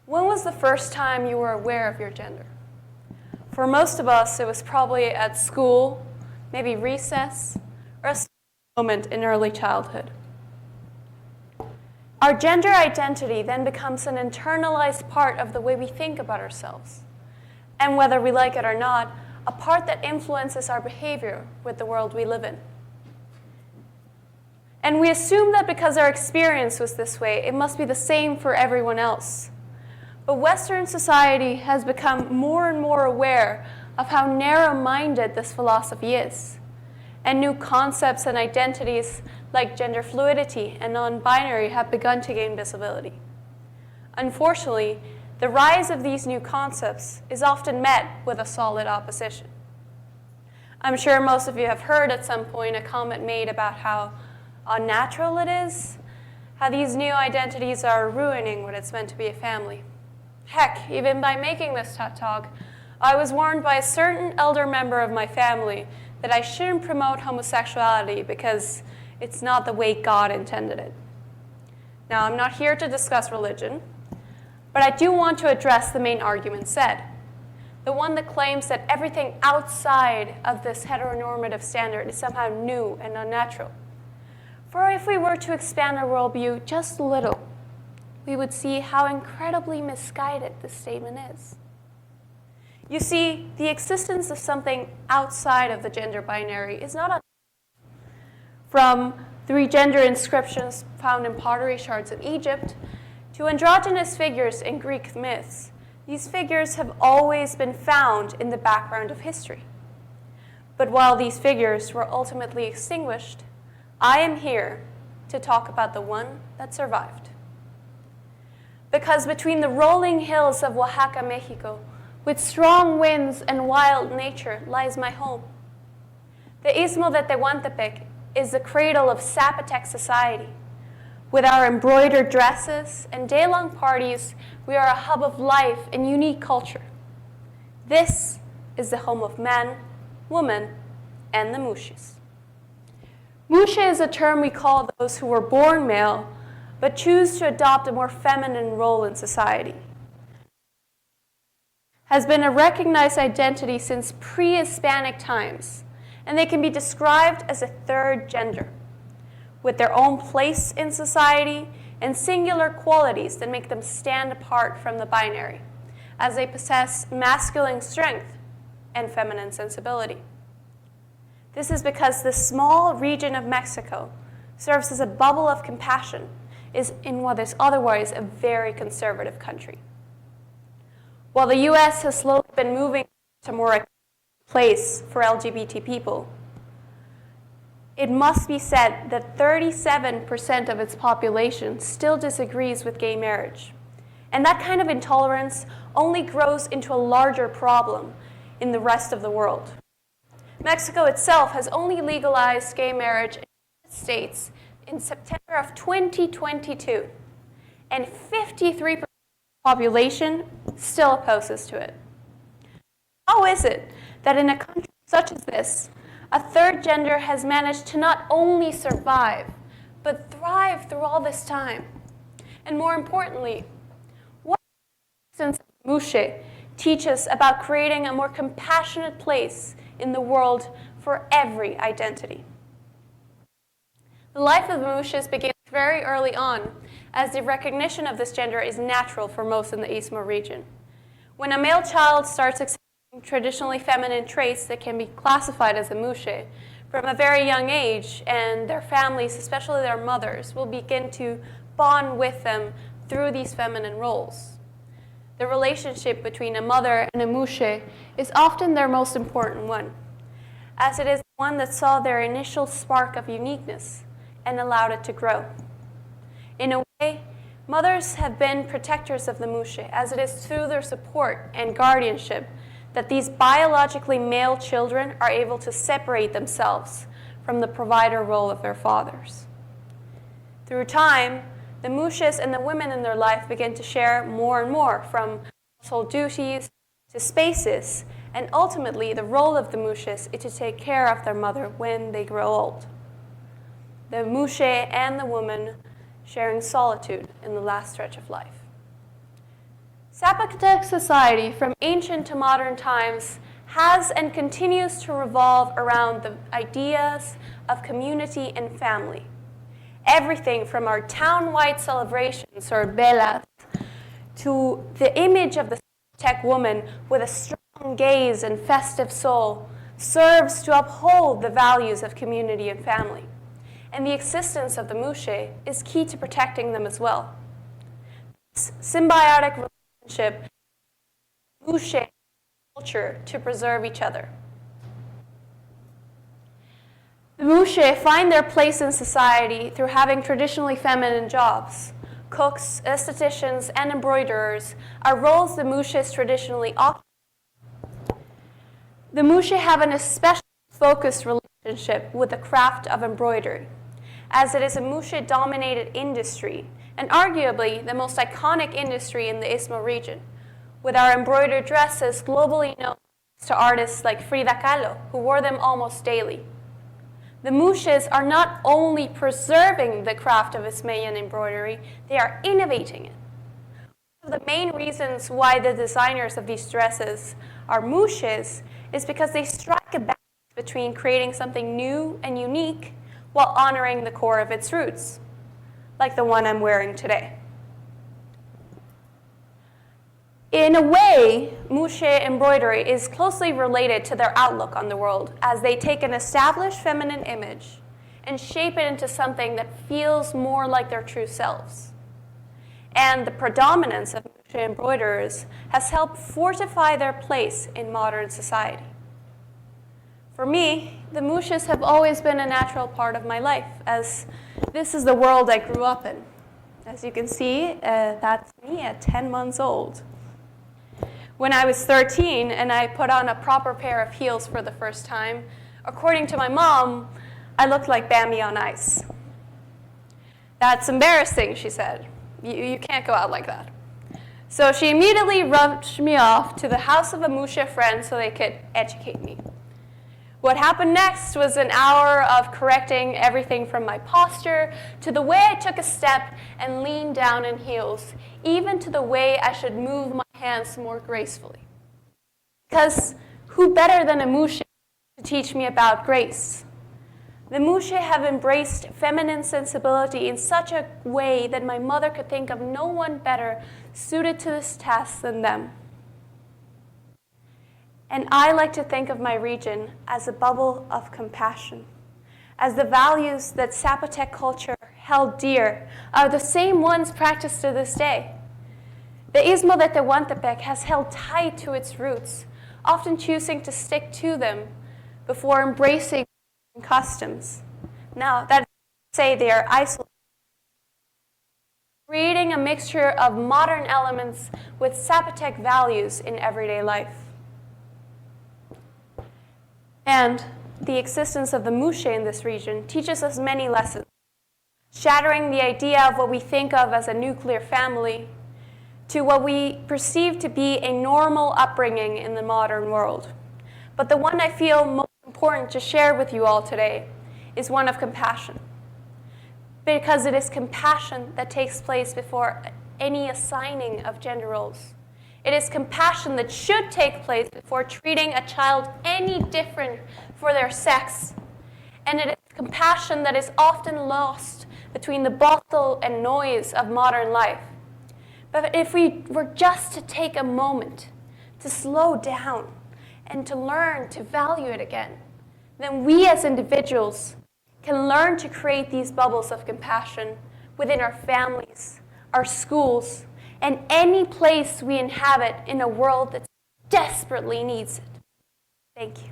When was the first time you were aware of your gender? For most of us, it was probably at school, maybe recess, or a moment in early childhood. Our gender identity then becomes an internalized part of the way we think about ourselves. And whether we like it or not, a part that influences our behavior with the world we live in. And we assume that because our experience was this way, it must be the same for everyone else. But Western society has become more and more aware of how narrow-minded this philosophy is. And new concepts and identities like gender fluidity and non-binary have begun to gain visibility. Unfortunately, the rise of these new concepts is often met with a solid opposition. I'm sure most of you have heard at some point a comment made about how unnatural it is, how these new identities are ruining what it's meant to be a family. Heck, even by making this TED Talk, I was warned by a certain elder member of my family that I shouldn't promote homosexuality because it's not the way God intended it. Now, I'm not here to discuss religion, but I do want to address the main argument said, the one that claims that everything outside of this heteronormative standard is somehow new and unnatural. For if we were to expand our worldview just a little, we would see how incredibly misguided this statement is. You see, the existence of something outside of the gender binary is not from 3 gender inscriptions found in pottery shards in Egypt to androgynous figures in Greek myths. These figures have always been found in the background of history. But while these figures were ultimately extinguished, I am here to talk about the one that survived. Because between the rolling hills of Oaxaca, Mexico, with strong winds and wild nature, lies my home. The Istmo de Tehuantepec is the cradle of Zapotec society. With our embroidered dresses and day-long parties, we are a hub of life and unique culture. This is the home of man, woman, and the Muxes. Muxe is a term we call those who were born male, but choose to adopt a more feminine role in society. Has been a recognized identity since pre-Hispanic times, and they can be described as a third gender, with their own place in society and singular qualities that make them stand apart from the binary, as they possess masculine strength and feminine sensibility. This is because this small region of Mexico serves as a bubble of compassion in what is otherwise a very conservative country. While the US has slowly been moving to more a place for LGBT people, it must be said that 37% of its population still disagrees with gay marriage. And that kind of intolerance only grows into a larger problem in the rest of the world. Mexico itself has only legalized gay marriage in the United States in September of 2022, and 53% of the population still opposes to it. How is it that in a country such as this, a third gender has managed to not only survive, but thrive through all this time? And more importantly, what does Muxe teach us about creating a more compassionate place in the world for every identity? The life of the Muxes begins very early on, as the recognition of this gender is natural for most in the Istmo region. When a male child starts exhibiting traditionally feminine traits that can be classified as a Muxe from a very young age, and their families, especially their mothers, will begin to bond with them through these feminine roles. The relationship between a mother and a Muxe is often their most important one, as it is the one that saw their initial spark of uniqueness and allowed it to grow. In a way, mothers have been protectors of the Muxe, as it is through their support and guardianship that these biologically male children are able to separate themselves from the provider role of their fathers. Through time, the Muxes and the women in their life begin to share more and more, from household duties to spaces, and ultimately the role of the Muxes is to take care of their mother when they grow old. The Muxe and the woman sharing solitude in the last stretch of life. Zapotec society, from ancient to modern times, has and continues to revolve around the ideas of community and family. Everything from our town-wide celebrations, or velas, to the image of the Zapotec woman with a strong gaze and festive soul serves to uphold the values of community and family. And the existence of the muxe is key to protecting them as well. This symbiotic relationship, muxe culture to preserve each other. The muxe find their place in society through having traditionally feminine jobs. Cooks, estheticians, and embroiderers are roles the muxes traditionally occupy. The muxe have an especially focused relationship with the craft of embroidery, as it is a muxe-dominated industry, and arguably the most iconic industry in the Istmo region, with our embroidered dresses globally known to artists like Frida Kahlo, who wore them almost daily. The muxes are not only preserving the craft of Ismaelan embroidery, they are innovating it. One of the main reasons why the designers of these dresses are muxes is because they strike a balance between creating something new and unique while honoring the core of its roots, like the one I'm wearing today. In a way, muxe embroidery is closely related to their outlook on the world, as they take an established feminine image and shape it into something that feels more like their true selves. And the predominance of muxe embroiderers has helped fortify their place in modern society. For me, the muxes have always been a natural part of my life, as this is the world I grew up in. As you can see, that's me at 10 months old. When I was 13 and I put on a proper pair of heels for the first time, according to my mom, I looked like Bambi on ice. "That's embarrassing," she said. You can't go out like that." So she immediately rushed me off to the house of a muxe friend so they could educate me. What happened next was an hour of correcting everything from my posture to the way I took a step and leaned down in heels, even to the way I should move my hands more gracefully. Because who better than a muxe to teach me about grace? The muxe have embraced feminine sensibility in such a way that my mother could think of no one better suited to this task than them. And I like to think of my region as a bubble of compassion, as the values that Zapotec culture held dear are the same ones practiced to this day. The Istmo de Tehuantepec has held tight to its roots, often choosing to stick to them before embracing customs. Now, that is to say they are isolated, creating a mixture of modern elements with Zapotec values in everyday life. And the existence of the muxe in this region teaches us many lessons, shattering the idea of what we think of as a nuclear family to what we perceive to be a normal upbringing in the modern world. But the one I feel most important to share with you all today is one of compassion, because it is compassion that takes place before any assigning of gender roles. It is compassion that should take place before treating a child any different for their sex. And it is compassion that is often lost between the bustle and noise of modern life. But if we were just to take a moment to slow down and to learn to value it again, then we as individuals can learn to create these bubbles of compassion within our families, our schools, and any place we inhabit in a world that desperately needs it. Thank you.